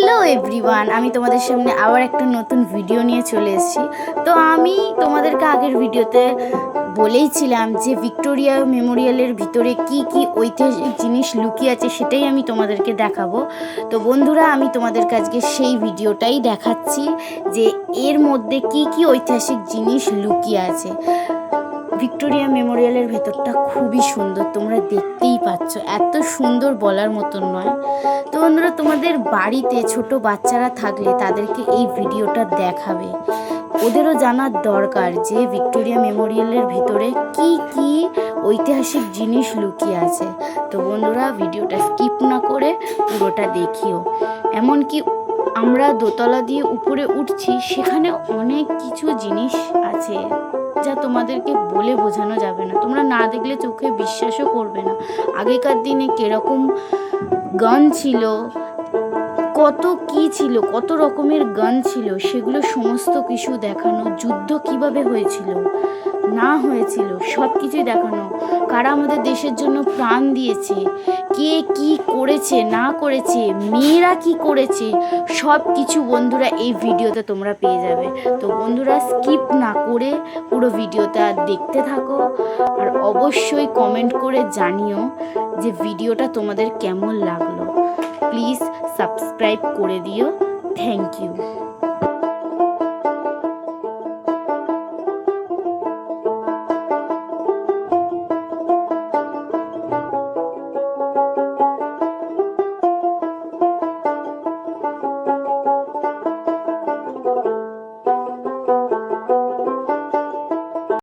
Hello everyone, আমি তোমাদের সামনে আবার একটা নতুন ভিডিও নিয়ে চলে এসেছি। তো আমি তোমাদেরকে আগের ভিডিওতে বলেইছিলাম যে ভিক্টোরিয়া মেমোরিয়ালের ভিতরে কি কি ঐতিহাসিক জিনিস লুকিয়ে আছে সেটাই আমি তোমাদেরকে দেখাবো। তো বন্ধুরা, আমি তোমাদেরকে আজকে সেই ভিডিওটাই দেখাচ্ছি যে এর মধ্যে কি কি ঐতিহাসিক জিনিস লুকিয়ে আছে। ভিক্টোরিয়া মেমোরিয়ালের ভেতরটা খুবই সুন্দর, তোমরা দেখতেই পাচ্ছ, এত সুন্দর বলার মতন নয়। তো বন্ধুরা, তোমাদের বাড়িতে ছোট বাচ্চারা থাকলে তাদেরকে এই ভিডিওটা দেখাবে, ওদেরও জানার দরকার যে ভিক্টোরিয়া মেমোরিয়ালের ভিতরে কি কি ঐতিহাসিক জিনিস লুকিয়ে আছে। তো বন্ধুরা, ভিডিওটা স্কিপ না করে পুরোটা দেখিও। এমনকি আমরা দোতলা দিয়ে উপরে উঠছি, সেখানে অনেক কিছু জিনিস আছে যা তোমাদেরকে বলে বোঝানো যাবে না, তোমরা না দেখলে চোখে বিশ্বাসও করবে না। আগেকার দিনে কিরকম গান ছিল, কত কি ছিল, কত রকমের গান ছিল, সেগুলো সমস্ত কিছু দেখানো। যুদ্ধ কিভাবে হয়েছিল না হয়েছিল সব কিছুই দেখানো। কারা আমাদের দেশের জন্য প্রাণ দিয়েছে, কে কি করেছে না করেছে, মেয়েরা কি করেছে, সব কিছু বন্ধুরা এই ভিডিওতে তোমরা পেয়ে যাবে। তো বন্ধুরা, স্কিপ না করে পুরো ভিডিওটা দেখতে থাকো, আর অবশ্যই কমেন্ট করে জানিও যে ভিডিওটা তোমাদের কেমন লাগলো। প্লিজ সাবস্ক্রাইব করে দিও। Thank you.